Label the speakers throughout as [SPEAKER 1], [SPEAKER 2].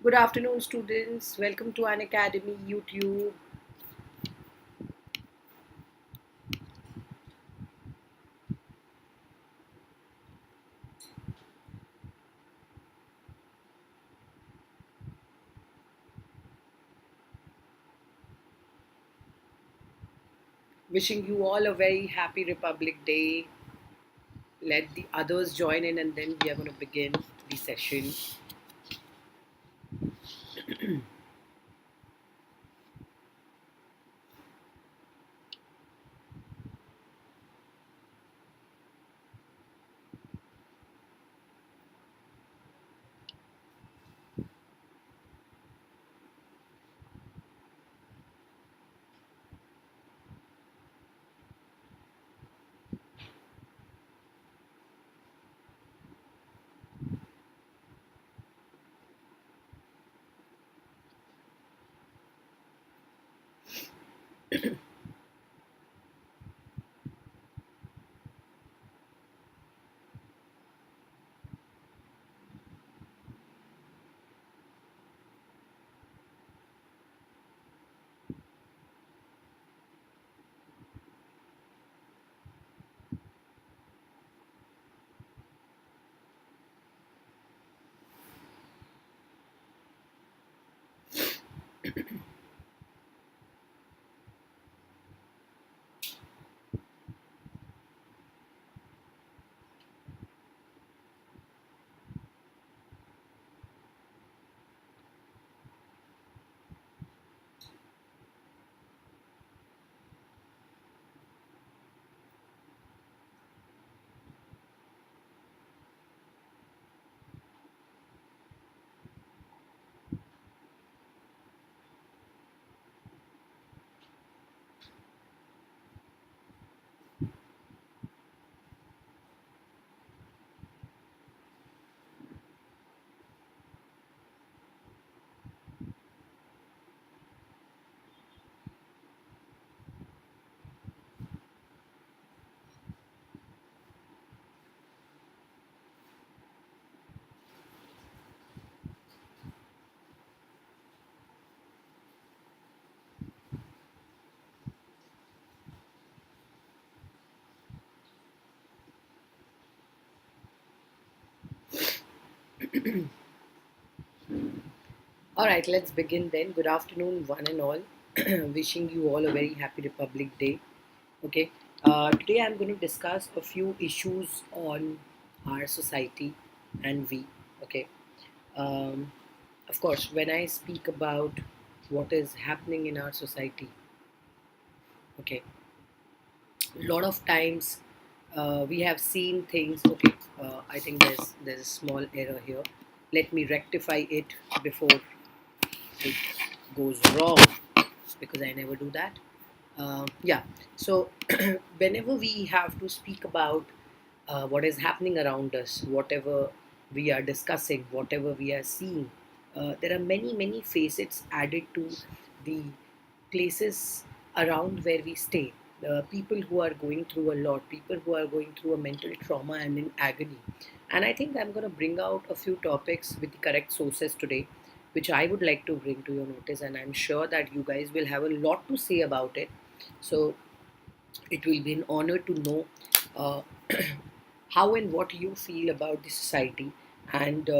[SPEAKER 1] Good afternoon, students. Welcome to Unacademy YouTube. Wishing you all a very happy Republic Day. Let the others join in, and then we are going to begin the session. All right, let's begin then. Good afternoon, one and all. Wishing you all a very happy Republic Day. Okay, today I'm going to discuss a few issues on our society and we. Okay, um, of course, when I speak about what is happening in our society, okay, a lot of times we have seen things. Okay, I think there's a small error here. Let me rectify it before it goes wrong, because I never do that. Yeah, so whenever we have to speak about what is happening around us, whatever we are discussing, whatever we are seeing, there are many facets added to the places around where we stay. People who are going through a lot, people who are going through a mental trauma and in agony. And I think I'm going to bring out a few topics with the correct sources today, which I would like to bring to your notice. And I'm sure that you guys will have a lot to say about it. So it will be an honor to know uh, how and what you feel about the society. And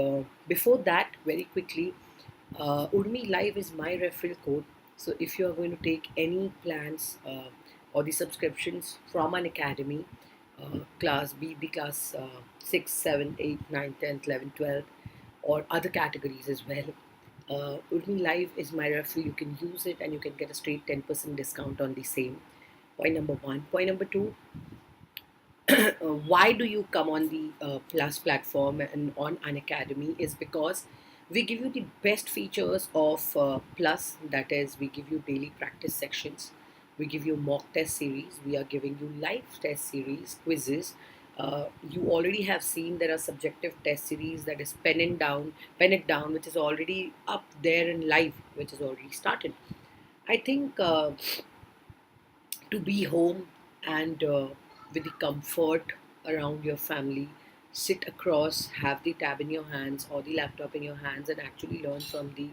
[SPEAKER 1] before that, very quickly, Urmi Live is my referral code. So if you are going to take any plans or the subscriptions from an academy, class B, B class 6, 7, 8, 9, 10, 11, 12, or other categories as well. Urmi Live is my referral. You can use it and you can get a straight 10% discount on the same. Point number one. Point number two, why do you come on the Plus platform and on an academy is because we give you the best features of Plus. That is, we give you daily practice sections, we give you mock test series, we are giving you live test series, quizzes. You already have seen there are subjective test series, that is pen it down, which is already up there in live, which is already started. I think to be home and with the comfort around your family, sit across, have the tab in your hands or the laptop in your hands, and actually learn from the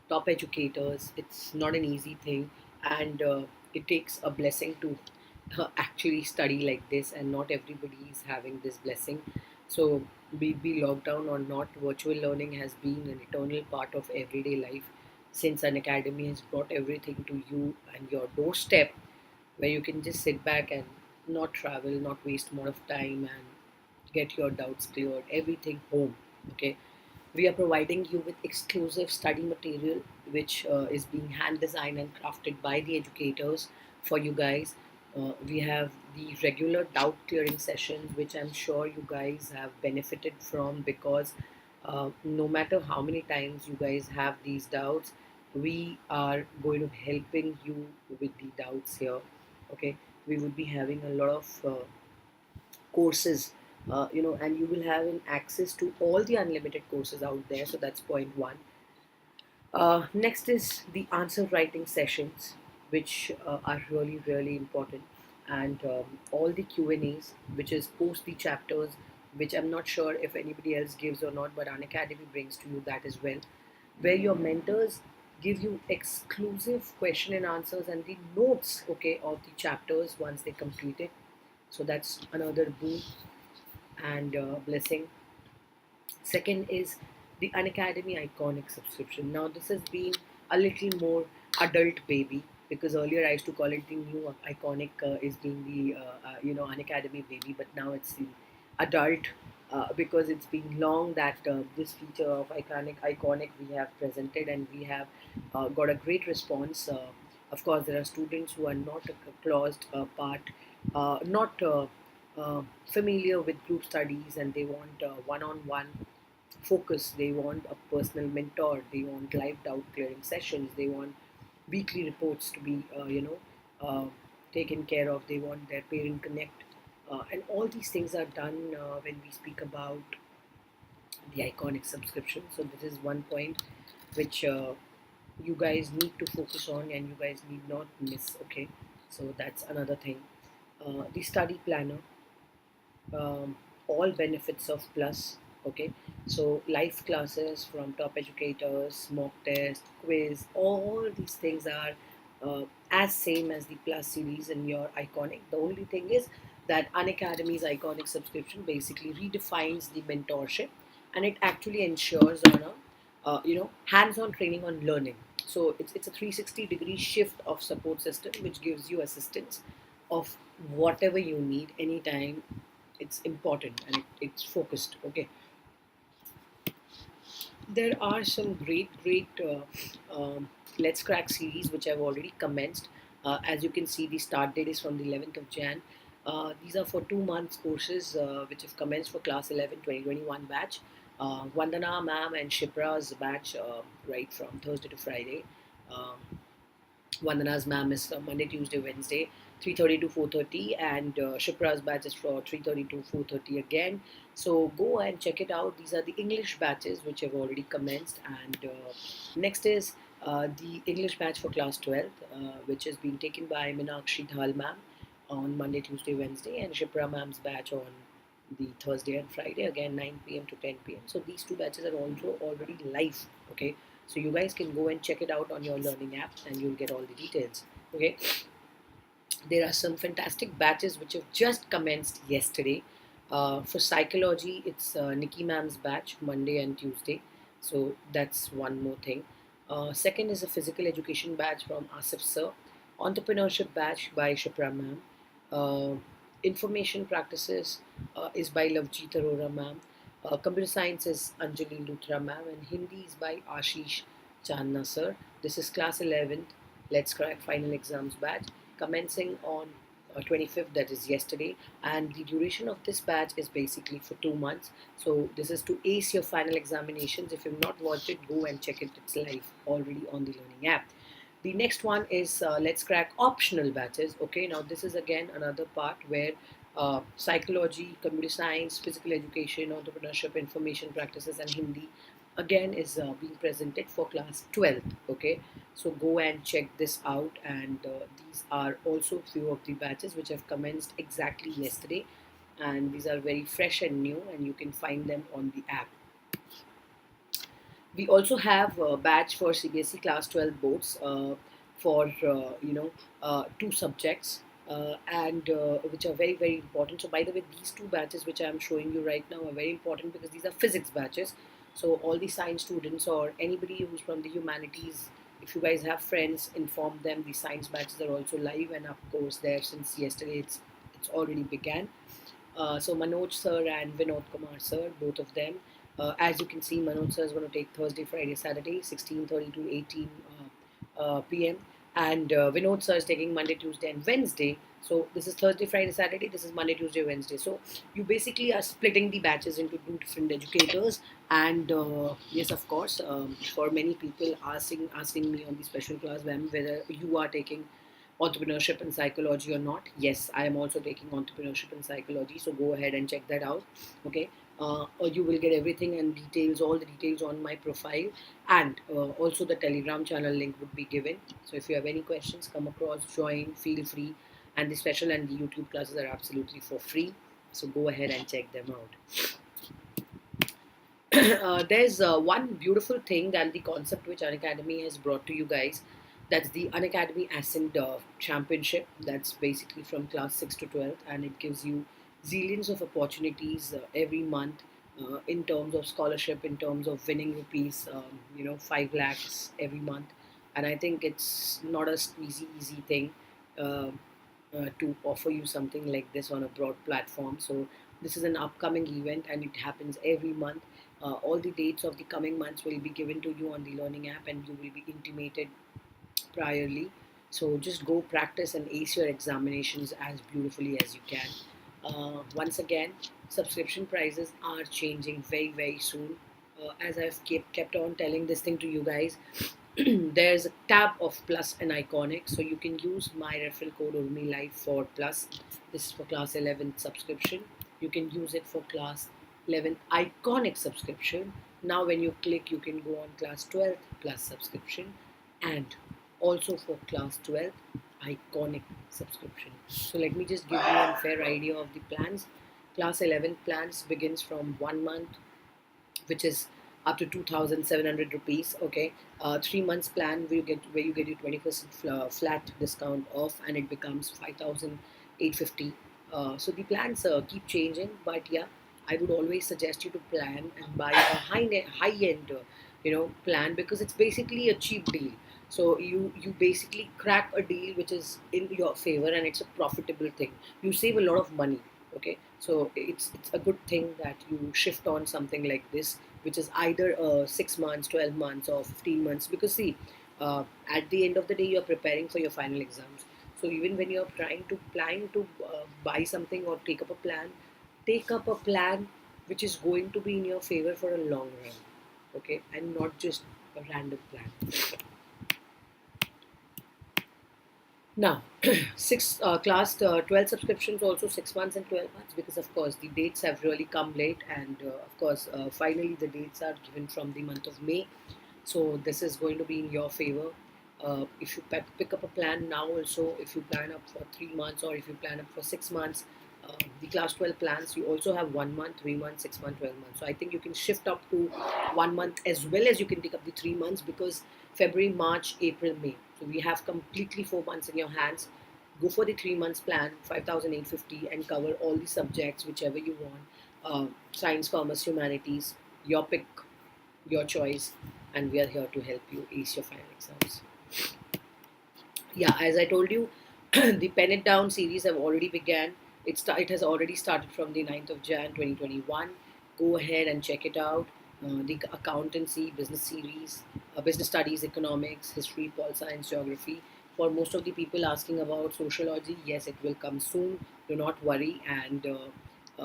[SPEAKER 1] top educators. It's not an easy thing, and it takes a blessing to actually study like this, and not everybody is having this blessing. So, be lockdown or not, virtual learning has been an eternal part of everyday life since an academy has brought everything to you and your doorstep, where you can just sit back and not travel, not waste more of time, and get your doubts cleared, everything home. Okay, we are providing you with exclusive study material which is being hand designed and crafted by the educators for you guys. We have the regular doubt clearing sessions, which I'm sure you guys have benefited from, because no matter how many times you guys have these doubts, we are going to helping you with the doubts here. Okay, we would be having a lot of courses, and you will have an access to all the unlimited courses out there. So that's point one. Next is the answer writing sessions, which are really really important, and all the Q&As, which is post the chapters, which I'm not sure if anybody else gives or not, but Unacademy brings to you that as well, where your mentors give you exclusive question and answers and the notes, okay, of the chapters once they complete it. So that's another boon and blessing. Second is the Unacademy Iconic subscription. Now, this has been a little more adult baby, because earlier I used to call it the new Iconic, is being the Unacademy baby, but now it's the adult, because it's been long that this feature of Iconic we have presented, and we have got a great response. Of course, there are students who are not a closed part, not familiar with group studies, and they want one-on-one focus. They want a personal mentor. They want live doubt clearing sessions. They want weekly reports to be, taken care of. They want their parent connect, and all these things are done when we speak about the Iconic subscription. So this is one point which you guys need to focus on, and you guys need not miss. Okay, so that's another thing. The study planner, all benefits of plus. Okay, so live classes from top educators, mock test, quiz, all these things are as same as the plus series in your Iconic. The only thing is that Unacademy's Iconic subscription basically redefines the mentorship, and it actually ensures on a hands-on training on learning. So it's a 360-degree shift of support system, which gives you assistance of whatever you need anytime. It's important, and it's focused. Okay, there are some great Let's Crack series which I've already commenced. As you can see, the start date is from the 11th of Jan. These are for 2 months courses which have commenced for class 11 2021 batch. Vandana ma'am and Shipra's batch, right from Thursday to Friday. Vandana's ma'am is Monday, Tuesday, Wednesday, 3:30 to 4:30, and Shipra's batch is for 3:30 to 4:30 again. So go and check it out. These are the English batches which have already commenced, and next is the English batch for class 12th, which is being taken by Minakshi Dhal ma'am on Monday, Tuesday, Wednesday, and Shipra ma'am's batch on the Thursday and Friday, again 9 p.m. to 10 p.m. So these two batches are also already live. Okay, so you guys can go and check it out on your learning app, and you'll get all the details. Okay, there are some fantastic batches which have just commenced yesterday. For psychology, it's Nikki ma'am's batch Monday and Tuesday. So that's one more thing. Second is a physical education batch from Asif sir. Entrepreneurship batch by Shipra ma'am. Uh, Information practices is by Lavjeet Arora ma'am. Computer science is Anjali Luthra ma'am, and Hindi is by Ashish Channa sir. This is class 11th Let's Crack final exams batch, commencing on 25th, that is yesterday, and the duration of this batch is basically for 2 months. So this is to ace your final examinations. If you've not watched it, go and check it. It's live already on the learning app. The next one is Let's Crack optional batches. Okay, now this is again another part where psychology, computer science, physical education, entrepreneurship, information practices, and Hindi again is being presented for class 12th. Okay, so go and check this out, and these are also few of the batches which have commenced exactly yesterday. and these are very fresh and new, and you can find them on the app. We also have a batch for CBSE Class 12 boards for two subjects, and which are very very important. So by the way, these two batches which I am showing you right now are very important because these are physics batches. So all the science students or anybody who's from the humanities, if you guys have friends, inform them. The science batches are also live and of course there since yesterday. It's already began. So Manoj sir and Vinod Kumar sir, both of them. As you can see, Manoj sir is going to take Thursday, Friday, Saturday, 16:30 to 18 p.m. And Vinod sir is taking Monday, Tuesday, and Wednesday. So this is Thursday, Friday, Saturday. This is Monday, Tuesday, Wednesday. So you basically are splitting the batches into two different educators. And yes, of course, for many people asking me on the special class, ma'am, whether you are taking entrepreneurship and psychology or not. Yes, I am also taking entrepreneurship and psychology, so go ahead and check that out. Okay, or you will get everything and details, all the details on my profile, and also the Telegram channel link would be given. So if you have any questions, come across, join, feel free, and the special and the YouTube classes are absolutely for free. So go ahead and check them out. There's one beautiful thing and the concept which Unacademy has brought to you guys. That's the Unacademy Ascent Championship. That's basically from class 6 to 12th, and it gives you zillions of opportunities every month in terms of scholarship, in terms of winning rupees, 5 lakhs every month. And I think it's not a squeezy, easy thing. Uh, to offer you something like this on a broad platform. So this is an upcoming event and it happens every month. All the dates of the coming months will be given to you on the learning app and you will be intimated priorly. So just go practice and ace your examinations as beautifully as you can. Once again, subscription prices are changing very very soon. As I've kept on telling this thing to you guys, there's a tab of plus and iconic, so you can use my referral code Urmi Life for plus. This is for class 11 subscription. You can use it for class 11 iconic subscription. Now when you click, you can go on class 12 plus subscription, and also for class 12 iconic subscription. So let me just give you a fair idea of the plans. Class 11 plans begins from 1 month, which is up to 2,700 rupees. Okay, 3 months plan where you get your 20% flat discount off, and it becomes 5,850. So the plans keep changing, but yeah, I would always suggest you to plan and buy a high end plan, because it's basically a cheap deal. So you basically crack a deal which is in your favor and it's a profitable thing. You save a lot of money. Okay, so it's a good thing that you shift on something like this, which is either 6 months, 12 months, or 15 months. Because see, at the end of the day, you're preparing for your final exams. So even when you're planning to buy something or take up a plan which is going to be in your favor for a long run. Okay, and not just a random plan. Now, six class 12 subscriptions also 6 months and 12 months, because of course the dates have really come late, and of course finally the dates are given from the month of May. So this is going to be in your favor. If you pick up a plan now, also if you plan up for 3 months or if you plan up for 6 months, the class 12 plans, you also have 1 month, 3 months, 6 months, 12 months. So I think you can shift up to 1 month as well as you can take up the 3 months, because February, March, April, May. So we have completely 4 months in your hands. Go for the 3 months plan, 5,850, and cover all the subjects whichever you want. Science, commerce, humanities, your pick, your choice, and we are here to help you ace your final exams. Yeah, as I told you, the Pen It Down series have already began. It has already started from the 9th of Jan 2021. Go ahead and check it out. The accountancy, business series, business studies, economics, history, pol science, geography. For most of the people asking about sociology, yes, it will come soon. Do not worry, and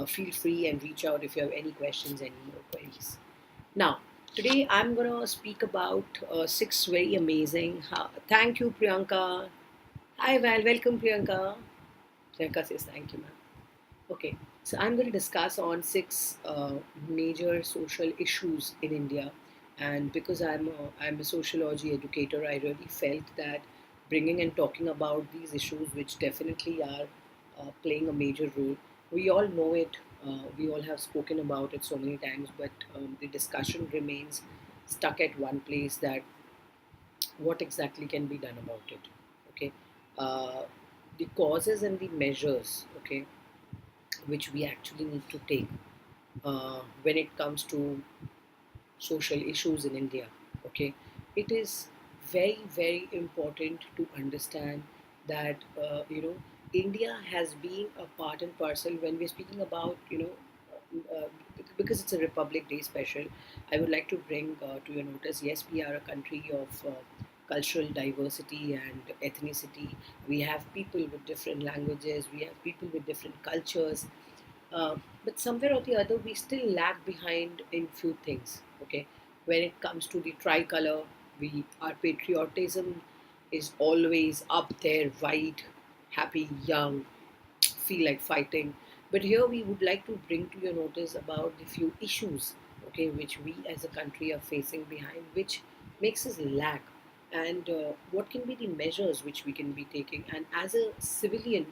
[SPEAKER 1] feel free and reach out if you have any questions, any more queries. Now, today I'm going to speak about six very amazing. Thank you, Priyanka. Hi, welcome, Priyanka. Priyanka says thank you, ma'am. Okay, so I'm going to discuss on six major social issues in India, and because I'm a sociology educator, I really felt that bringing and talking about these issues, which definitely are playing a major role. We all know it. We all have spoken about it so many times, but the discussion remains stuck at one place, that what exactly can be done about it. Okay, uh, the causes and the measures, okay, which we actually need to take when it comes to social issues in India. Okay, it is very, very important to understand that India has been a part and parcel when we're speaking about because it's a Republic Day special. I would like to bring to your notice. Yes, we are a country of cultural diversity and ethnicity. We have people with different languages. We have people with different cultures, uh, but somewhere or the other, we still lag behind in few things. Okay, when it comes to the tricolor, we our patriotism is always up there, white, happy, young, feel like fighting. But here we would like to bring to your notice about the few issues, okay, which we as a country are facing behind, which makes us lag, and what can be the measures which we can be taking. And as a civilian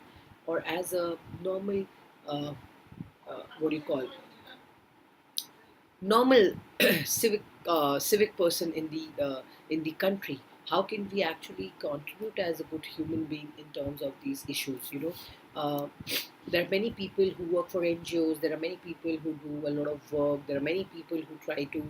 [SPEAKER 1] or as a normal uh, what do you call normal civic person in the country, how can we actually contribute as a good human being in terms of these issues, there are many people who work for NGOs, there are many people who do a lot of work, there are many people who try to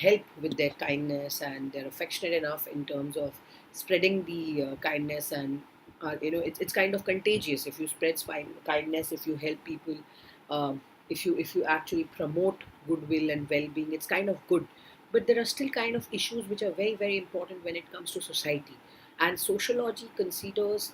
[SPEAKER 1] help with their kindness, and they're affectionate enough in terms of spreading the kindness, and it's kind of contagious if you spread kindness, if you help people, um, if you actually promote goodwill and well-being, it's kind of good. But there are still kind of issues which are very, very important when it comes to society, and sociology considers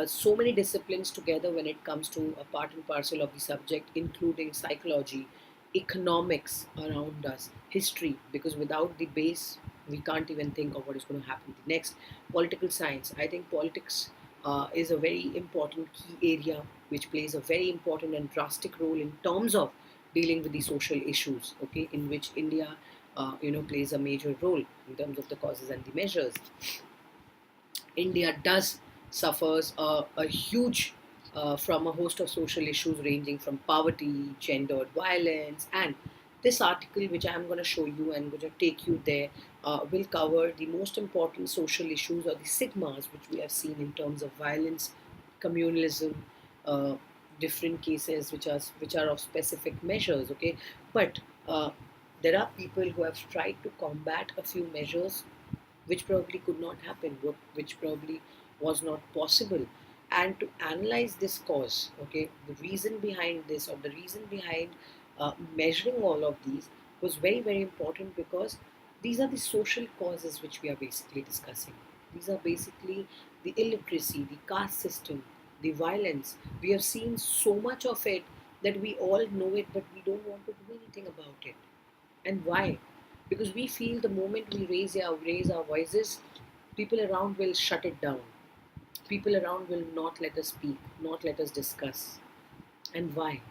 [SPEAKER 1] so many disciplines together when it comes to a part and parcel of the subject, including psychology, economics around us, history, because without the base, we can't even think of what is going to happen next. Political science. I think politics is a very important key area which plays a very important and drastic role in terms of dealing with the social issues. Okay, in which India, plays a major role in terms of the causes and the measures. India does suffers a huge from a host of social issues ranging from poverty, gendered violence, and this article, which I'm going to show you and going to take you there, will cover the most important social issues or the sigmas which we have seen in terms of violence, communalism, uh, different cases which are of specific measures. Okay, but there are people who have tried to combat a few measures which probably could not happen, which probably was not possible. And to analyze this cause, okay, the reason behind this, or the reason behind measuring all of these, was very, very important, because these are the social causes which we are basically discussing. These are basically the illiteracy, the caste system, the violence. We have seen so much of it that we all know it, but we don't want to do anything about it. And why? Because we feel the moment we raise our voices, people around will shut it down. People around will not let us speak, not let us discuss. And why?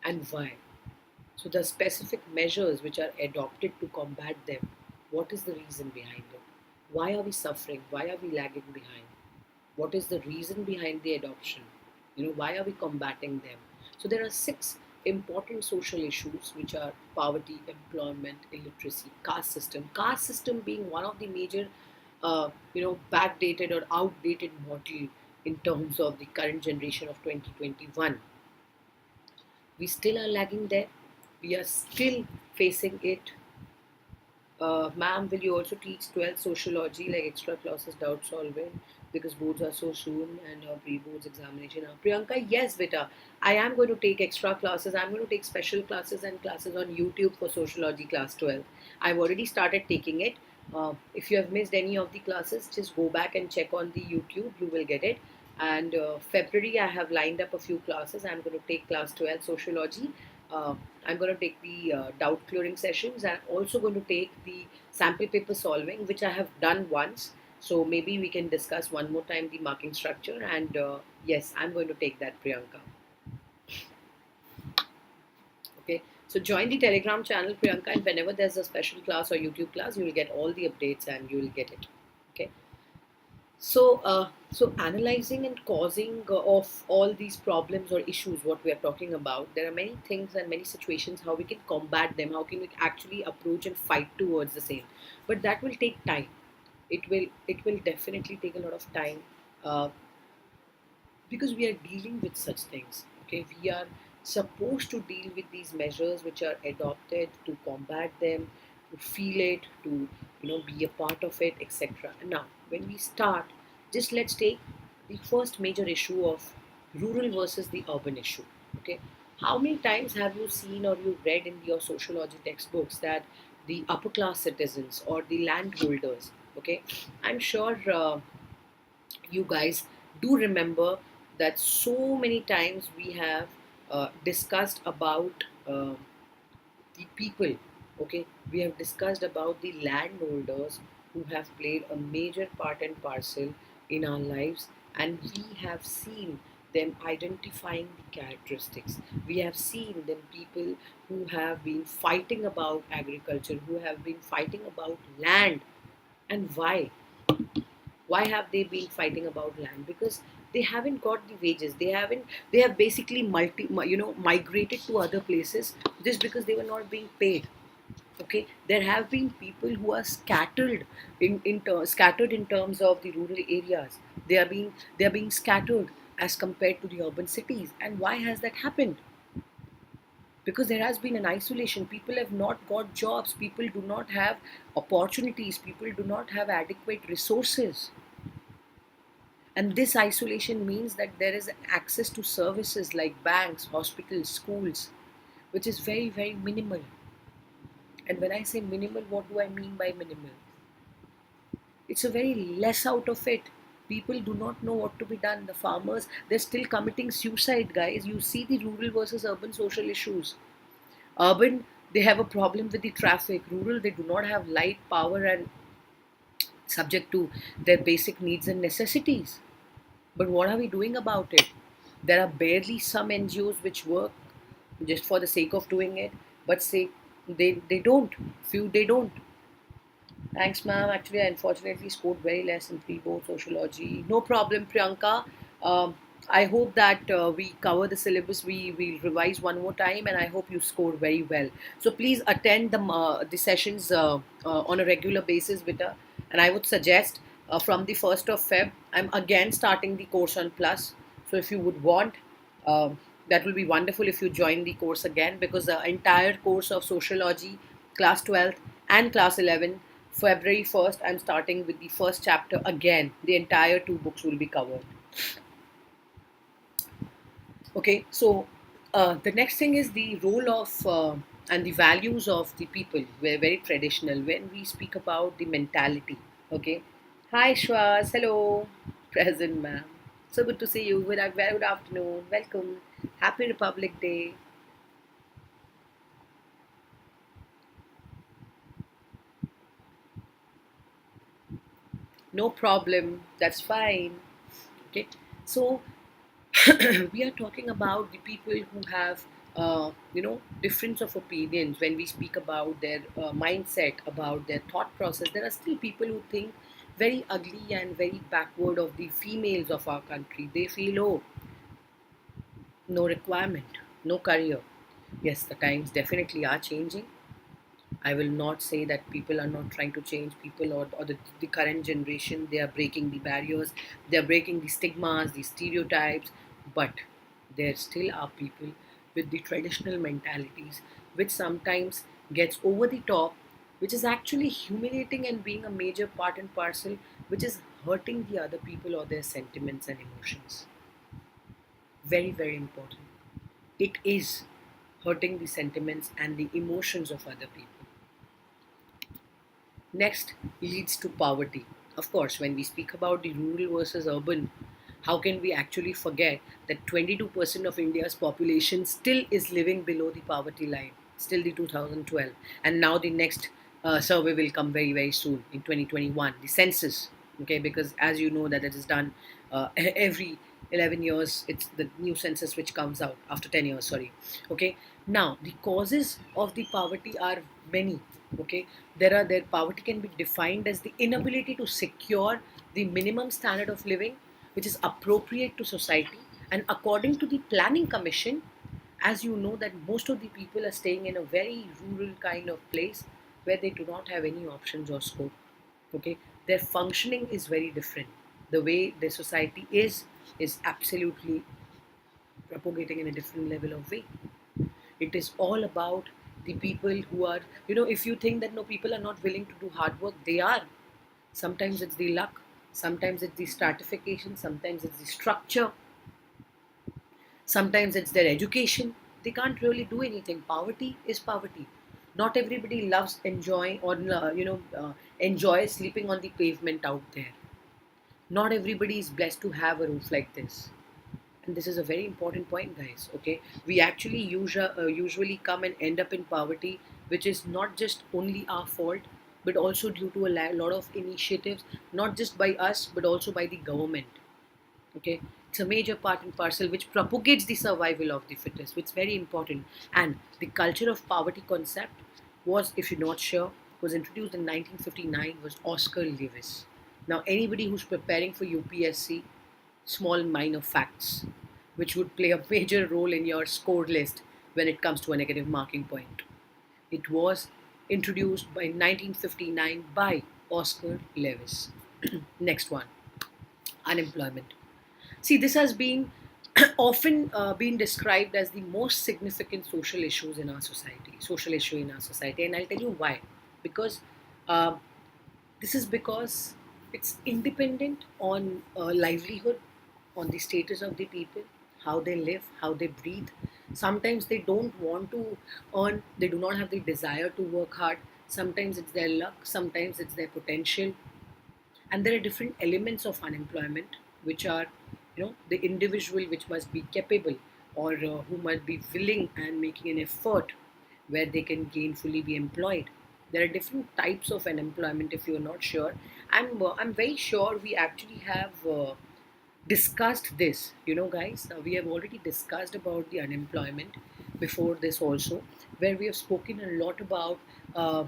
[SPEAKER 1] And why? So the specific measures which are adopted to combat them, what is the reason behind it? Why are we suffering? Why are we lagging behind? What is the reason behind the adoption? Why are we combating them? So there are six important social issues which are poverty, employment, illiteracy, caste system. Caste system being one of the major, backdated or outdated model in terms of the current generation of 2021. We still are lagging there. We are still facing it. Ma'am, will you also teach 12th sociology, like extra classes, doubt solving, because boards are so soon and pre-boards examination are. Priyanka, yes, beta. I am going to take extra classes. I'm going to take special classes and classes on YouTube for sociology class 12. I've already started taking it. If you have missed any of the classes, just go back and check on the YouTube. You will get it. And February, I have lined up a few classes. I'm going to take class 12 sociology. Uh, I'm going to take the doubt clearing sessions. I'm also going to take the sample paper solving, which I have done once. So maybe we can discuss one more time the marking structure. And yes, I'm going to take that, Priyanka. Okay. So join the Telegram channel, Priyanka, and whenever there's a special class or YouTube class, you will get all the updates and you will get it. Okay. So analyzing and causing of all these problems or issues, what we are talking about, there are many things and many situations how we can combat them, how can we actually approach and fight towards the same. But that will take time. It will definitely take a lot of time, uh, because we are dealing with such things. Okay, we are supposed to deal with these measures which are adopted to combat them, to feel it, to be a part of it, etc. And now when we start, just let's take the first major issue of rural versus the urban issue. Okay, how many times have you seen or you read in your sociology textbooks that the upper class citizens or the landholders, okay, I'm sure you guys do remember that so many times we have discussed about the people. Okay, we have discussed about the landholders who have played a major part and parcel in our lives, and we have seen them identifying the characteristics. We have seen them people who have been fighting about agriculture, who have been fighting about land. And why have they been fighting about land? Because they haven't got the wages. They have basically migrated to other places just because they were not being paid. Okay, there have been people who are scattered scattered in terms of the rural areas. They are being scattered as compared to the urban cities. And why has that happened? Because there has been an isolation. People have not got jobs, people do not have opportunities, people do not have adequate resources. And this isolation means that there is access to services like banks, hospitals, schools, which is very, very minimal. And when I say minimal, what do I mean by minimal? It's a very less out of it. People do not know what to be done. The farmers, they're still committing suicide, guys. You see the rural versus urban social issues. Urban, they have a problem with the traffic. Rural, they do not have light, power, and subject to their basic needs and necessities. But what are we doing about it? There are barely some NGOs which work just for the sake of doing it, but say they don't. Few they don't. Thanks, ma'am. Actually, I unfortunately scored very less in pre-board sociology. No problem, Priyanka. I hope that we cover the syllabus. We revise one more time, and I hope you scored very well. So please attend the sessions on a regular basis with her. And I would suggest from the 1st of Feb, I'm again starting the course on Plus. So if you would want, that will be wonderful if you join the course again, because the entire course of sociology, class 12th and class 11, February 1st, I'm starting with the first chapter again. The entire two books will be covered. Okay, so the next thing is the role of and the values of the people. We're very traditional when we speak about the mentality. Okay, hi Shwaz, hello, present ma'am. So good to see you. Very good afternoon. Welcome. Happy Republic Day. No problem. That's fine. Okay, so we are talking about the people who have difference of opinions. When we speak about their mindset, about their thought process, there are still people who think very ugly and very backward of the females of our country. They feel, oh, no requirement, no career. Yes, the times definitely are changing. I will not say that people are not trying to change. People, or the current generation, they are breaking the barriers, they are breaking the stigmas, the stereotypes, but there still are people with the traditional mentalities, which sometimes gets over the top, which is actually humiliating and being a major part and parcel, which is hurting the other people or their sentiments and emotions. Very, very important. It is hurting the sentiments and the emotions of other people. Next leads to poverty. Of course, when we speak about the rural versus urban, how can we actually forget that 22% of India's population still is living below the poverty line, still the 2012. And now the next survey will come very, very soon in 2021, the census. Okay, because as you know that it is done every 11 years, it's the new census which comes out after 10 years, sorry. Okay, now the causes of the poverty are many. Okay, there poverty can be defined as the inability to secure the minimum standard of living which is appropriate to society. And according to the Planning Commission, as you know, that most of the people are staying in a very rural kind of place where they do not have any options or scope. Okay, their functioning is very different. The way the society is absolutely propagating in a different level of way. It is all about the people who are, if you think that no, people are not willing to do hard work, they are. Sometimes it's the luck, sometimes it's the stratification, sometimes it's the structure, sometimes it's their education. They can't really do anything. Poverty is poverty. Not everybody loves enjoying or enjoys sleeping on the pavement out there. Not everybody is blessed to have a roof like this. And this is a very important point, guys. Okay, we actually usually come and end up in poverty, which is not just only our fault, but also due to a lot of initiatives, not just by us but also by the government. Okay, it's a major part and parcel which propagates the survival of the fittest, which is very important. And the culture of poverty concept was, if you're not sure, was introduced in 1959, was Oscar Lewis. Now anybody who's preparing for UPSC, small minor facts which would play a major role in your score list when it comes to a negative marking point. It was introduced by 1959 by Oscar Lewis. Next one, unemployment. See, this has been often been described as the most significant social issue in our society, and I'll tell you why. Because uh, this is because it's independent on livelihood, on the status of the people, how they live, how they breathe. Sometimes they don't want to earn, they do not have the desire to work hard. Sometimes it's their luck, sometimes it's their potential. And there are different elements of unemployment which are, the individual which must be capable, or who must be willing and making an effort where they can gainfully be employed. There are different types of unemployment. If you're not sure, I'm very sure we actually have discussed this, guys. We have already discussed about the unemployment before this also, where we have spoken a lot about, where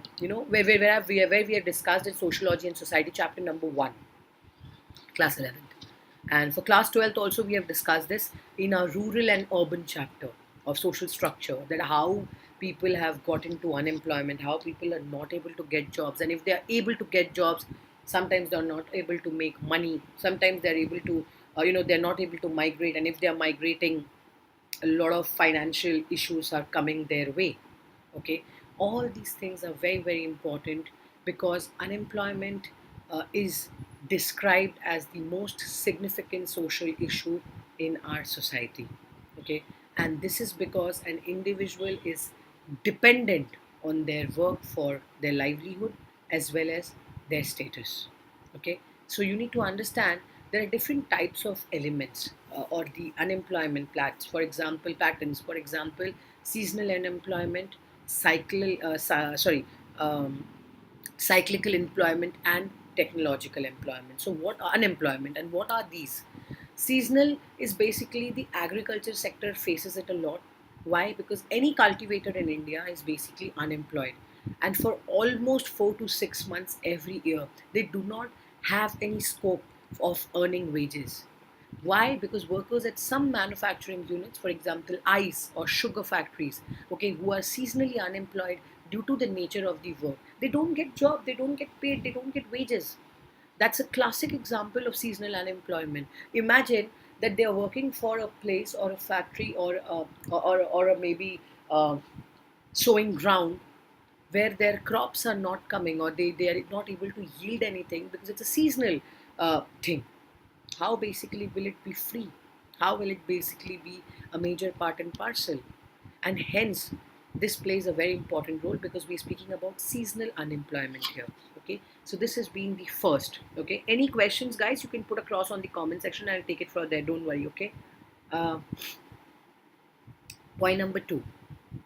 [SPEAKER 1] we have discussed in Sociology and Society chapter number 1, class 11th. And for class 12th also we have discussed this in our rural and urban chapter of social structure, that how people have got into unemployment, how people are not able to get jobs, and if they are able to get jobs, sometimes they're not able to make money, sometimes they're able to, they're not able to migrate, and if they are migrating, a lot of financial issues are coming their way. Okay, all these things are very very important, because unemployment is described as the most significant social issue in our society. Okay, and this is because an individual is dependent on their work for their livelihood as well as their status. Okay, so you need to understand there are different types of elements, or the unemployment patterns. For example, seasonal unemployment, cycle sorry um, cyclical employment, and technological employment. So what are unemployment and what are these? Seasonal is basically the agriculture sector faces it a lot. Why? Because any cultivator in India is basically unemployed, and for almost 4 to 6 months every year they do not have any scope of earning wages. Why? Because workers at some manufacturing units, for example, ice or sugar factories, okay, who are seasonally unemployed due to the nature of the work, they don't get job, they don't get paid, they don't get wages. That's a classic example of seasonal unemployment. Imagine that they are working for a place or a factory, or a maybe sowing ground, where their crops are not coming, or they are not able to yield anything because it's a seasonal thing. How basically will it be free? How will it basically be a major part and parcel? And hence, this plays a very important role because we're speaking about seasonal unemployment here. Okay, so this has been the first. Okay, any questions, guys? You can put across on the comment section. I'll take it from there. Don't worry. Okay. Uh, Point number 2,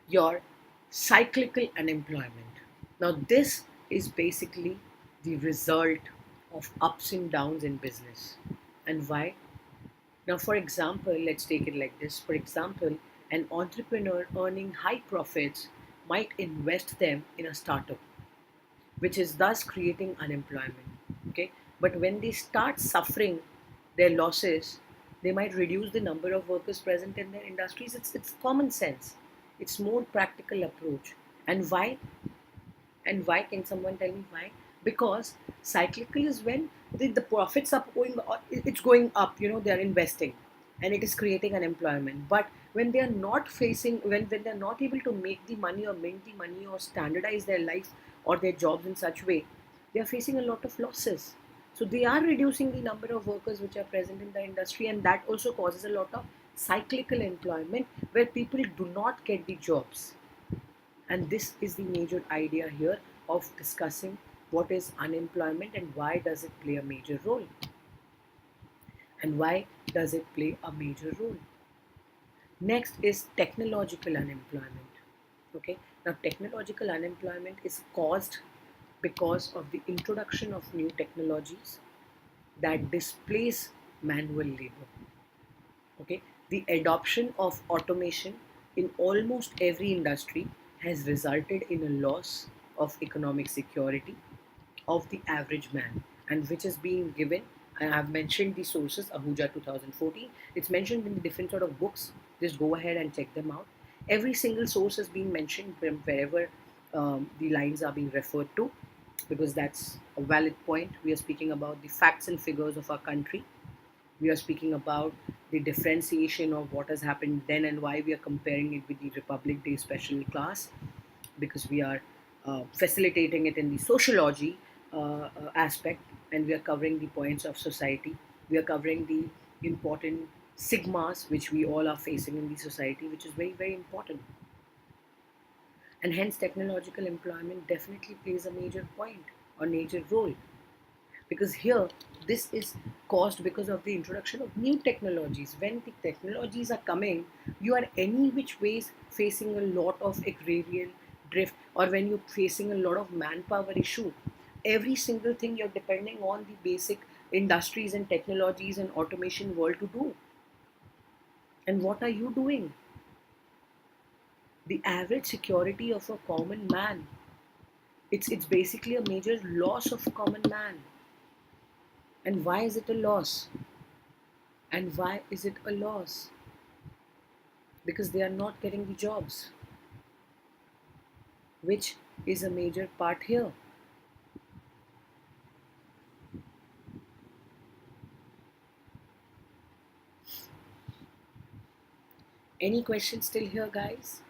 [SPEAKER 1] your cyclical unemployment. Now, this is basically the result of ups and downs in business. And why? Now, for example, let's take it like this. For example, an entrepreneur earning high profits might invest them in a startup, which is thus creating unemployment. Okay, But when they start suffering their losses, they might reduce the number of workers present in their industries. It's common sense. It's more practical approach. And why? And why? Can someone tell me why? Because cyclical is when the profits are going, it's going up, they're investing and it is creating unemployment. But when they are not facing, when they're not able to make the money or mint the money or standardize their life or their jobs in such way, they are facing a lot of losses. So they are reducing the number of workers which are present in the industry, and that also causes a lot of cyclical employment where people do not get the jobs. And this is the major idea here of discussing what is unemployment and why does it play a major role. And why does it play a major role? Next is technological unemployment. Okay, now technological unemployment is caused because of the introduction of new technologies that displace manual labor. Okay, the adoption of automation in almost every industry has resulted in a loss of economic security of the average man, and which is being given, and I've mentioned the sources, Ahuja 2014. It's mentioned in the different sort of books. Just go ahead and check them out. Every single source is being mentioned wherever the lines are being referred to, because that's a valid point. We are speaking about the facts and figures of our country. We are speaking about the differentiation of what has happened then and why we are comparing it with the Republic Day special class, because we are facilitating it in the sociology aspect, and we are covering the points of society. We are covering the important sigmas which we all are facing in the society, which is very, very important. And hence, technological employment definitely plays a major point or major role, because here this is caused because of the introduction of new technologies. When the technologies are coming, you are any which ways facing a lot of agrarian drift, or when you're facing a lot of manpower issue, every single thing you're depending on the basic industries and technologies and automation world to do. And what are you doing? The average security of a common man, it's basically a major loss of common man. And why is it a loss? And why is it a loss? Because they are not getting the jobs, which is a major part here. Any questions still here, guys?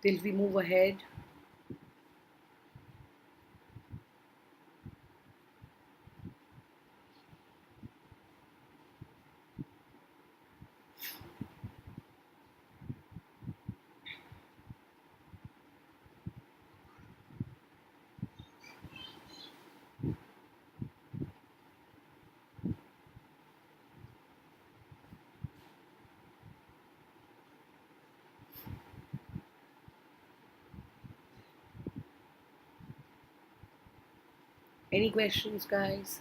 [SPEAKER 1] Till we move ahead. Any questions, guys?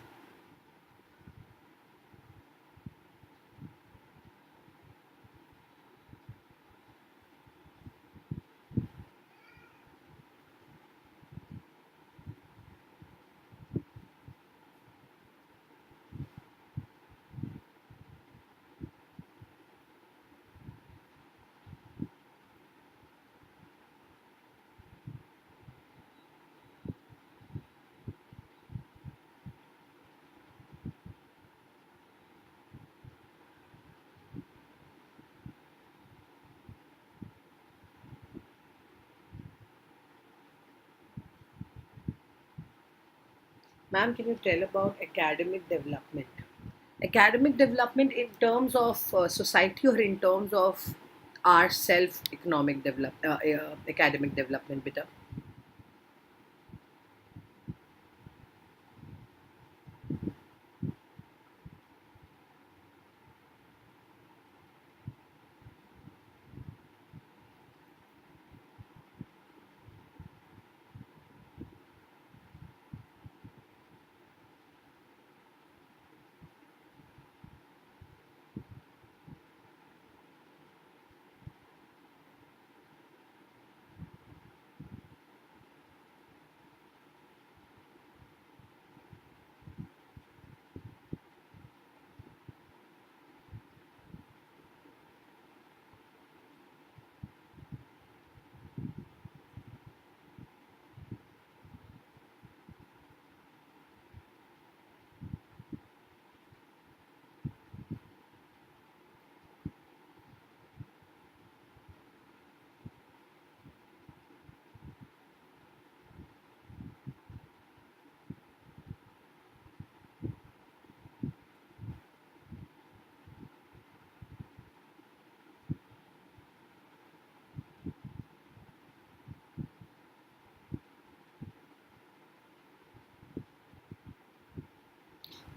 [SPEAKER 1] Ma'am, can you tell about academic development? Academic development in terms of society, or in terms of our self economic academic development, beta?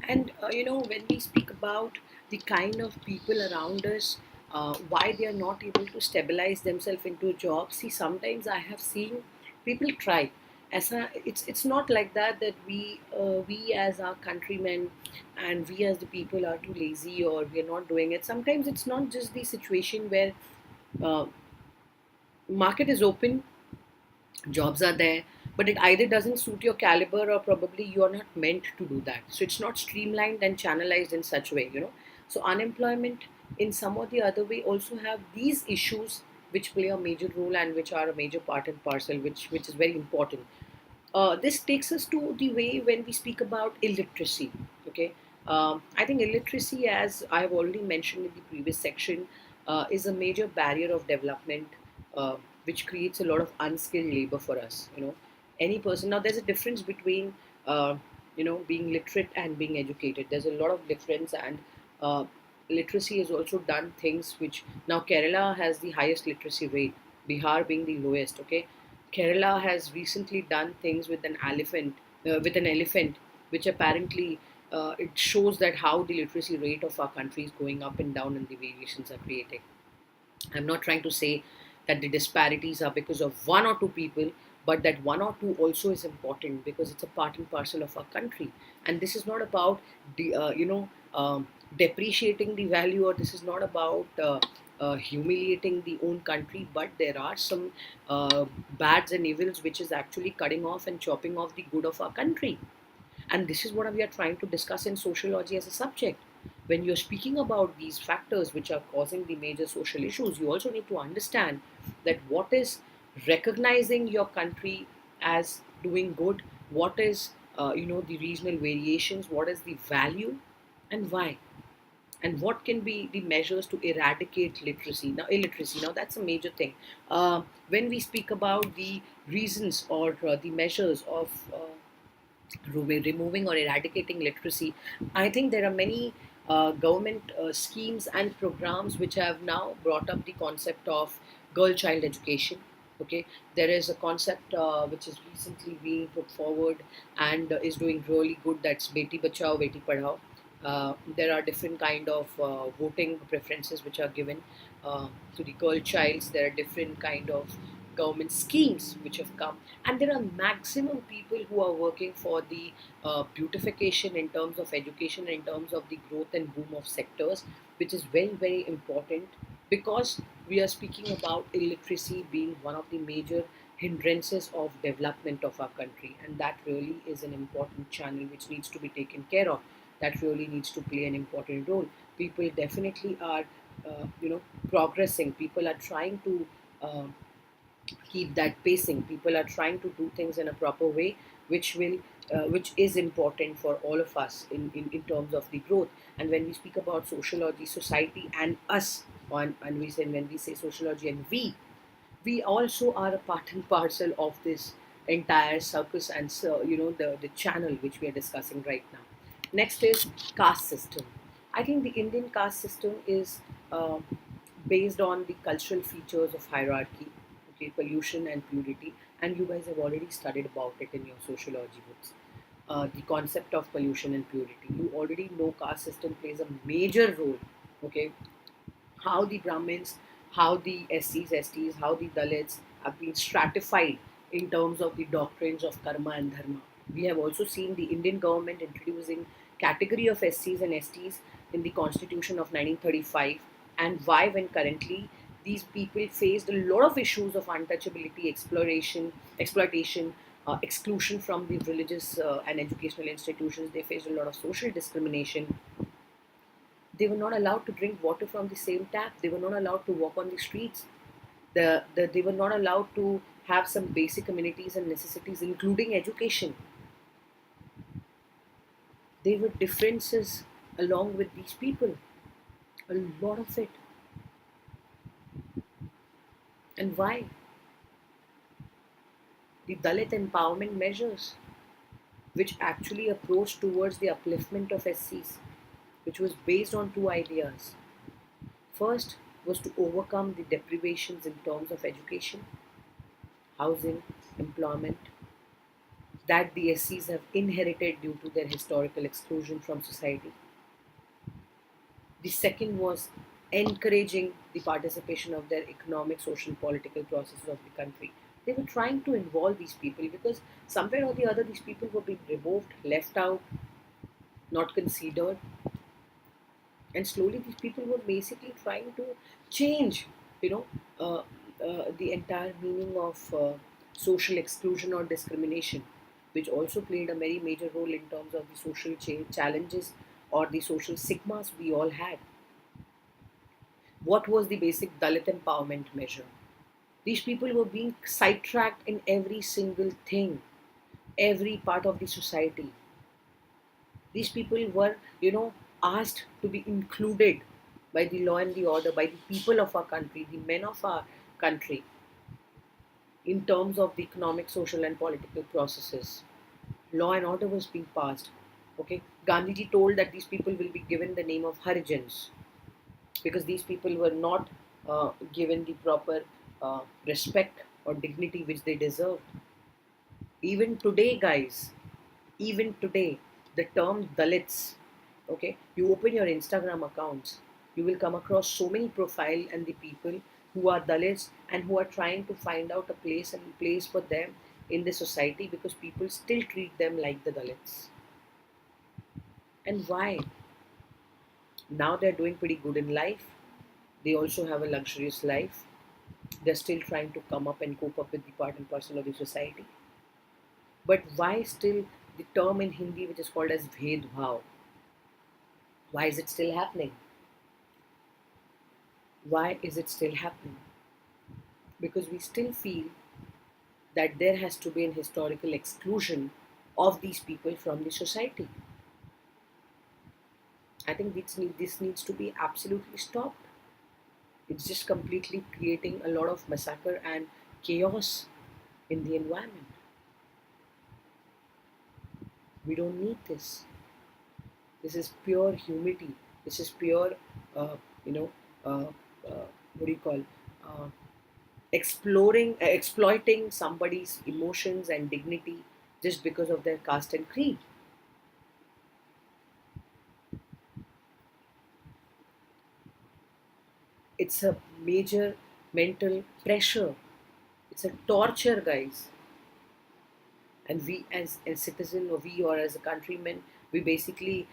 [SPEAKER 1] And when we speak about the kind of people around us, why they are not able to stabilize themselves into a job. See, sometimes I have seen people try. It's not like that we as our countrymen and we as the people are too lazy or we are not doing it. Sometimes it's not just the situation where uh, market is open, jobs are there, but it either doesn't suit your caliber or probably you are not meant to do that, so it's not streamlined and channelized in such way. So unemployment in some or the other way also have these issues which play a major role and which are a major part and parcel, which is very important. This takes us to the way when we speak about illiteracy. Okay, I think illiteracy, as I have already mentioned in the previous section, is a major barrier of development, uh, which creates a lot of unskilled labor for us. Any person. Now, there's a difference between being literate and being educated. There's a lot of difference, and uh, literacy has also done things which now Kerala has the highest literacy rate, Bihar being the lowest. Okay, Kerala has recently done things with an elephant, which apparently it shows that how the literacy rate of our country is going up and down, and the variations are creating. I'm not trying to say that the disparities are because of one or two people, but that one or two also is important because it's a part and parcel of our country. And this is not about the, depreciating the value, or this is not about humiliating the own country, but there are some bads and evils which is actually cutting off and chopping off the good of our country. And this is what we are trying to discuss in sociology as a subject. When you're speaking about these factors which are causing the major social issues, you also need to understand that what is recognizing your country as doing good, what is the regional variations, what is the value, and why, and what can be the measures to eradicate illiteracy. Now that's a major thing. When we speak about the reasons or the measures of removing or eradicating literacy, I think there are many government schemes and programs which have now brought up the concept of girl child education. Okay, there is a concept which is recently being put forward and is doing really good. That's Beti Bachao, Beti Padhao. There are different kind of voting preferences which are given to the girl childs. There are different kind of government schemes which have come, and there are maximum people who are working for the beautification in terms of education, in terms of the growth and boom of sectors, which is very very important, because we are speaking about illiteracy being one of the major hindrances of development of our country, and that really is an important channel which needs to be taken care of. That really needs to play an important role. People definitely are uh, you know progressing. People are trying to uh, keep that pacing. People are trying to do things in a proper way, which is important for all of us in terms of the growth. And when we speak about sociology, society, and us, and when we say sociology and we also are a part and parcel of this entire circus, and so the channel which we are discussing right now. Next is caste system. I think the Indian caste system is uh, based on the cultural features of hierarchy, okay, pollution and purity, and you guys have already studied about it in your sociology books. The concept of pollution and purity. You already know caste system plays a major role. Okay, how the Brahmins, how the SCs, STs, how the Dalits have been stratified in terms of the doctrines of karma and dharma. We have also seen the Indian government introducing category of SCs and STs in the Constitution of 1935, and why, when currently these people faced a lot of issues of untouchability, exploitation, exclusion from the religious and educational institutions. They faced a lot of social discrimination. They were not allowed to drink water from the same tap. They were not allowed to walk on the streets. They were not allowed to have some basic amenities and necessities, including education. There were differences along with these people, a lot of it. And why? The Dalit empowerment measures, which actually approached towards the upliftment of SCs, which was based on two ideas. First was to overcome the deprivations in terms of education, housing, employment, that the SCs have inherited due to their historical exclusion from society. The second was encouraging the participation of their economic, social, political processes of the country. They were trying to involve these people because somewhere or the other these people were being removed, left out, not considered, and slowly these people were basically trying to change, you know, the entire meaning of social exclusion or discrimination, which also played a very major role in terms of the social challenges or the social stigmas we all had. What was the basic Dalit empowerment measure? These people were being sidetracked in every single thing, every part of the society. These people were, asked to be included by the law and the order, by the people of our country, the men of our country, in terms of the economic, social, and political processes. Law and order was being passed. Okay, Gandhiji told that these people will be given the name of Harijans because these people were not given the proper respect or dignity which they deserved. Even today, guys, even today, the term Dalits, okay, you open your Instagram accounts, you will come across so many profile and the people who are Dalits and who are trying to find out a place for them in the society because people still treat them like the Dalits. And why? Now they're doing pretty good in life. They also have a luxurious life. They're still trying to come up and cope up with the part and parcel of the society. But why still the term in Hindi which is called as Bhed Bhav? Why is it still happening? Why is it still happening? Because we still feel that there has to be an historical exclusion of these people from the society. I think this needs to be absolutely stopped. It's just completely creating a lot of massacre and chaos in the environment. We don't need this. This is pure humility. This is pure, uh, you know, what do you call, uh, exploiting somebody's emotions and dignity just because of their caste and creed. It's a major mental pressure. It's a torture, guys. And we, as a citizen, or we, or as a countryman, we basically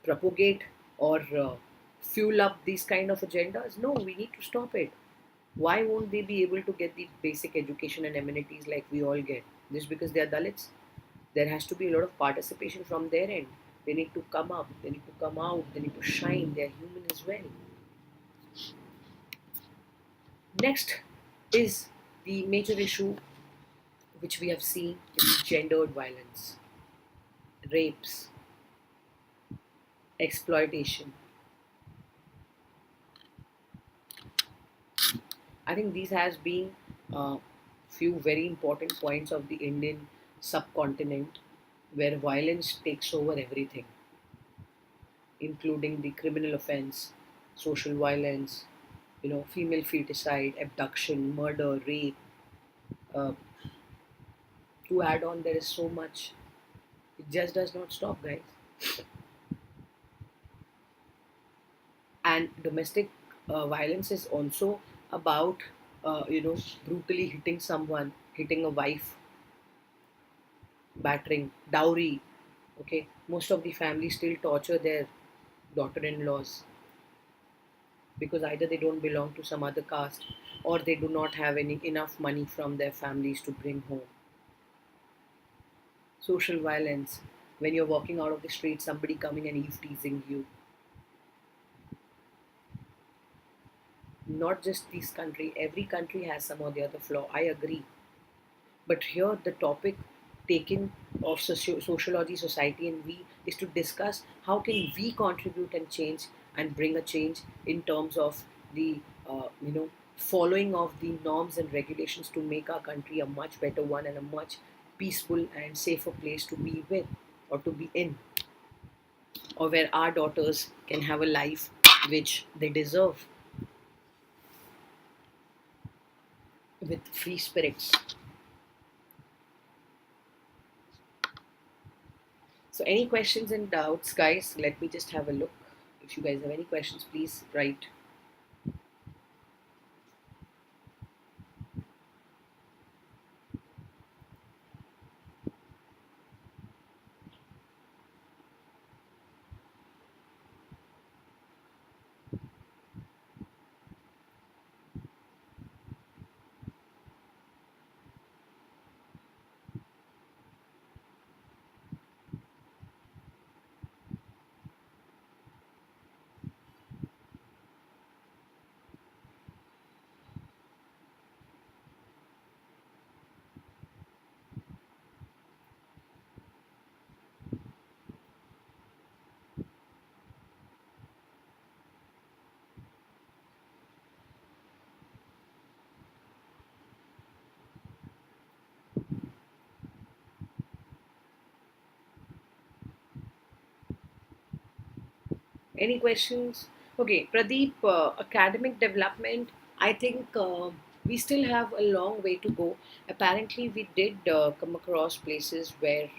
[SPEAKER 1] propagate or fuel up these kind of agendas. No, we need to stop it. Why won't they be able to get the basic education and amenities like we all get? Just because they are Dalits? There has to be a lot of participation from their end. They need to come up, they need to come out, they need to shine. They're human as well. Next is the major issue which we have seen is gendered violence, rapes, exploitation. I think these has been few very important points of the Indian subcontinent where violence takes over everything, including the criminal offense, social violence, female feticide, abduction, murder, rape. Uh, to add on, there is so much. It just does not stop, guys. And domestic violence is also about, brutally hitting someone, hitting a wife, battering, dowry. Okay, most of the families still torture their daughter-in-laws because either they don't belong to some other caste or they do not have any enough money from their families to bring home. Social violence, when you're walking out of the street, somebody coming and eve teasing you. Not just this country, every country has some or the other flaw. I agree. But here, the topic taken of sociology, society, and we is to discuss how can we contribute and change and bring a change in terms of the following of the norms and regulations to make our country a much better one and a much peaceful and safer place to be with or to be in, or where our daughters can have a life which they deserve with free spirits. So any questions and doubts, guys? Let me just have a look. If you guys have any questions, please write. Any questions? Okay, Pradeep, academic development. I think we still have a long way to go. Apparently, we did come across places where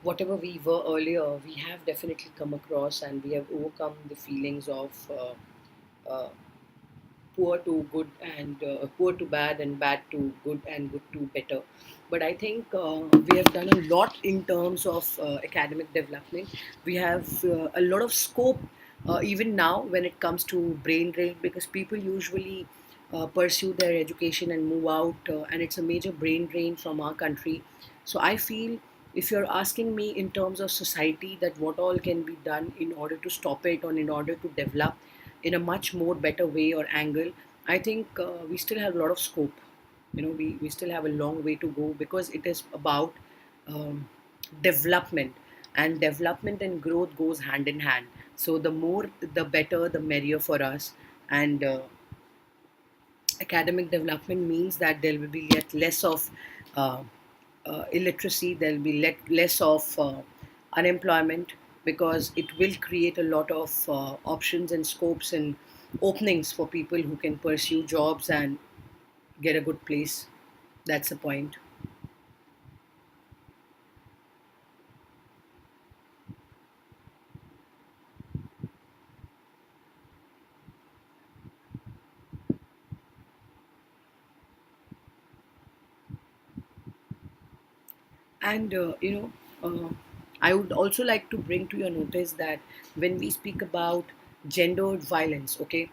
[SPEAKER 1] whatever we were earlier, we have definitely come across and we have overcome the feelings of uh, poor to good and poor to bad and bad to good and good to better. But I think we have done a lot in terms of academic development. We have a lot of scope even now when it comes to brain drain, because people usually pursue their education and move out, and it's a major brain drain from our country. So I feel, if you're asking me in terms of society, that what all can be done in order to stop it or in order to develop in a much more better way or angle, I think we still have a lot of scope. We still have a long way to go, because it is about um, development, and development and growth goes hand in hand. So the more, the better, the merrier for us. And academic development means that there will be yet less of uh, illiteracy, there will be less of unemployment, because it will create a lot of options and scopes and openings for people who can pursue jobs and get a good place. That's the point. And I would also like to bring to your notice that when we speak about gendered violence, okay,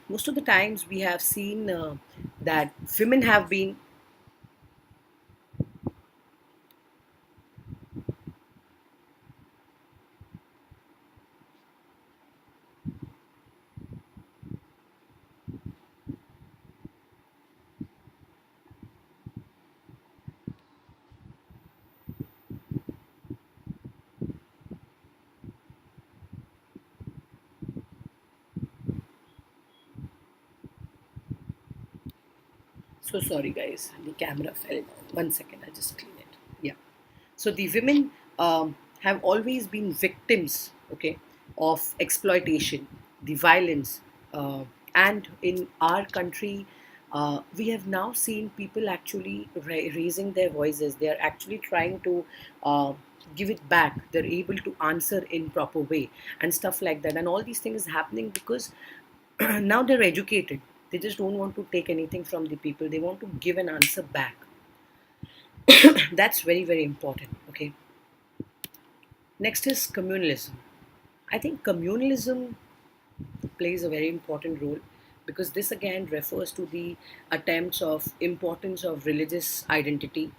[SPEAKER 1] most of the times we have seen that women have been. So sorry, guys, the camera fell down. 1 second, I just clean it. Yeah. So the women have always been victims, okay, of exploitation, the violence, uh, and in our country, we have now seen people actually raising their voices. They are actually trying to give it back. They're able to answer in proper way and stuff like that. And all these things is happening because now they're educated. They just don't want to take anything from the people. They want to give an answer back. That's very, very important. Okay. Next is communalism. I think communalism plays a very important role, because this again refers to the attempts of importance of religious identity,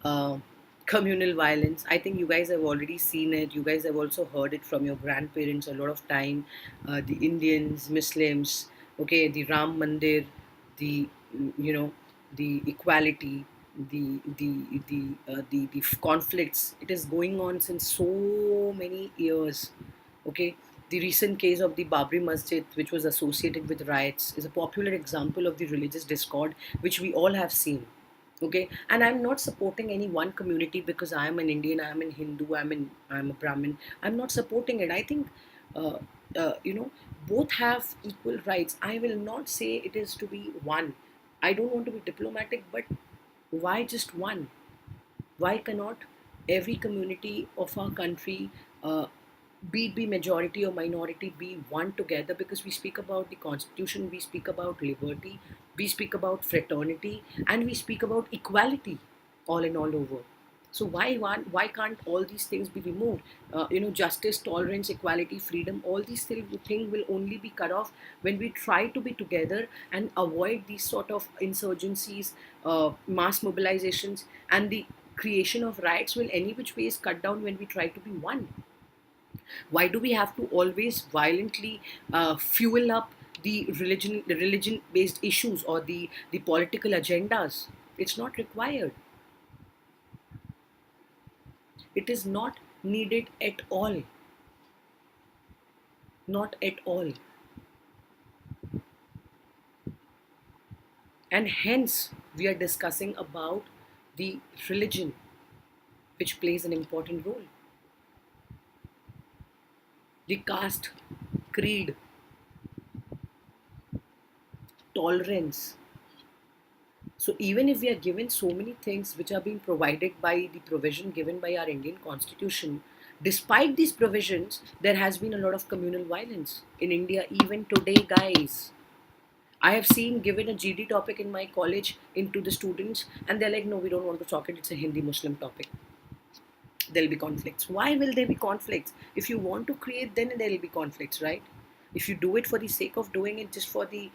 [SPEAKER 1] uh, communal violence. I think you guys have already seen it. You guys have also heard it from your grandparents a lot of time. The Indians, Muslims, okay, the Ram Mandir, the you know, the equality, the conflicts. It is going on since so many years. Okay, the recent case of the Babri Masjid, which was associated with riots, is a popular example of the religious discord which we all have seen. Okay, and I'm not supporting any one community because I'm an Indian, I'm an Hindu, I'm a Brahmin. I'm not supporting it. I think uh, you know, both have equal rights. I will not say it is to be one. I don't want to be diplomatic, but why just one? Why cannot every community of our country, uh, be it be majority or minority, be one together, because we speak about the constitution, we speak about liberty, we speak about fraternity, and we speak about equality, all in all over. So why can't all these things be removed? Justice, tolerance, equality, freedom, all these things will only be cut off when we try to be together and avoid these sort of insurgencies, mass mobilizations, and the creation of riots will any which way is cut down when we try to be one. Why do we have to always violently fuel up the religion based issues or the political agendas? It's not required. It is not needed at all. Not at all. And hence we are discussing about the religion, which plays an important role. The caste, creed, tolerance. So even if we are given so many things which are being provided by the provision given by our Indian constitution, despite these provisions, there has been a lot of communal violence in India even today, guys. I have seen given a GD topic in my college into the students, and they're like, no, we don't want to talk it. It's a Hindi Muslim topic. There'll be conflicts. Why will there be conflicts? If you want to create, then there'll be conflicts, right? If you do it for the sake of doing it, just for the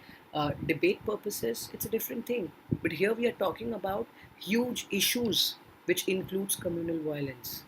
[SPEAKER 1] debate purposes, it's a different thing. But here we are talking about huge issues, which includes communal violence.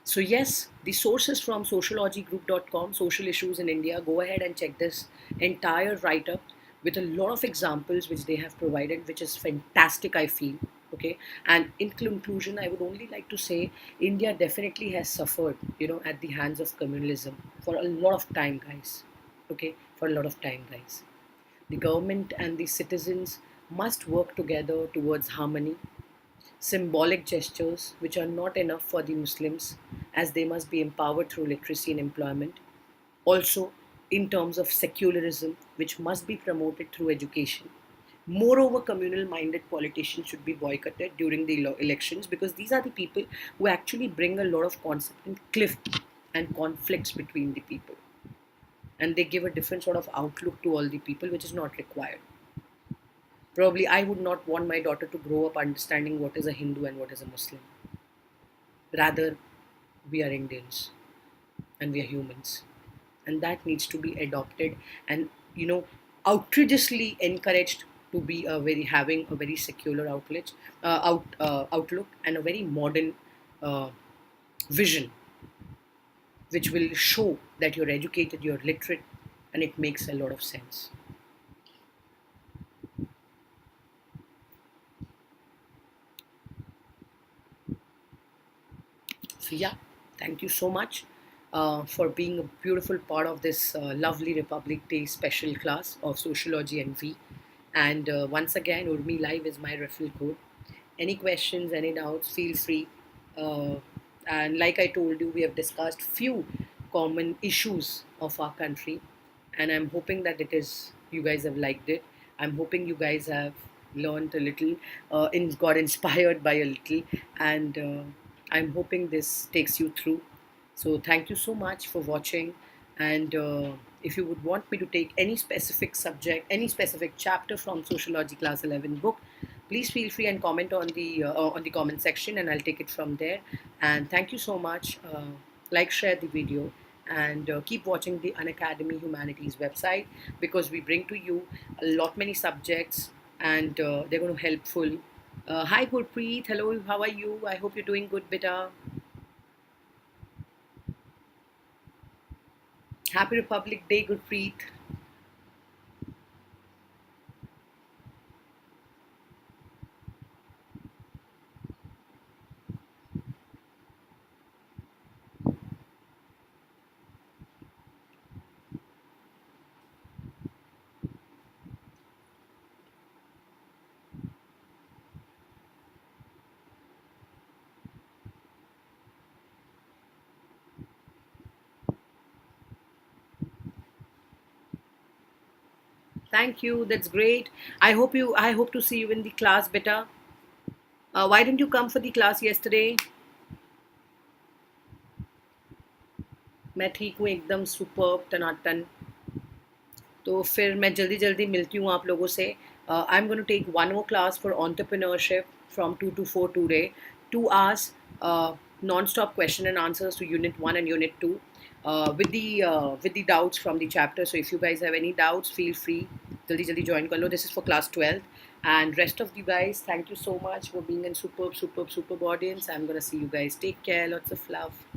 [SPEAKER 1] So yes, the sources from sociologygroup.com, social issues in India. Go ahead and check this entire write-up with a lot of examples which they have provided, which is fantastic, I feel. Okay, and in conclusion, I would only like to say India definitely has suffered, at the hands of communalism for a lot of time, guys. Okay, for a lot of time, guys. The government and the citizens must work together towards harmony, symbolic gestures which are not enough for the Muslims, as they must be empowered through literacy and employment. Also, in terms of secularism, which must be promoted through education. Moreover, communal minded politicians should be boycotted during the elections, because these are the people who actually bring a lot of concept and cliff and conflicts between the people. And they give a different sort of outlook to all the people, which is not required. Probably I would not want my daughter to grow up understanding what is a Hindu and what is a Muslim. Rather, we are Indians and we are humans. And that needs to be adopted and, outrageously encouraged to be a very having a very secular outlook and a very modern uh, vision, which will show that you're educated, you're literate, and it makes a lot of sense. So yeah, thank you so much for being a beautiful part of this lovely Republic Day special class of Sociology and V. And once again, Urmi Live is my referral code. Any questions, any doubts, feel free. Uh, and like I told you, we have discussed few common issues of our country, and I'm hoping that it is you guys have liked it. I'm hoping you guys have learned a little, got inspired by a little, and I'm hoping this takes you through. So thank you so much for watching, and if you would want me to take any specific subject, any specific chapter from Sociology Class 11 book, please feel free and comment on the comment section, and I'll take it from there. And thank you so much. Like, share the video, and keep watching the Unacademy Humanities website, because we bring to you a lot many subjects, and they're going to helpful. Hi Gurpreet, hello, how are you? I hope you're doing good, beta. Happy Republic Day, Gurpreet. Thank you, that's great. I hope to see you in the class, beta. Why didn't you come for the class yesterday? मैं ठीक हूँ एकदम super टनाटन. तो फिर मैं जल्दी जल्दी मिलती हूँ आप लोगों से. I am going to take one more class for entrepreneurship from 2 to 4 today. 2 hours non-stop question and answers to unit 1 and unit 2 with the doubts from the chapter. So if you guys have any doubts, feel free. Jaldi jaldi join kar lo. This is for class 12. And rest of you guys, thank you so much for being in superb audience. I'm gonna see you guys. Take care. Lots of love.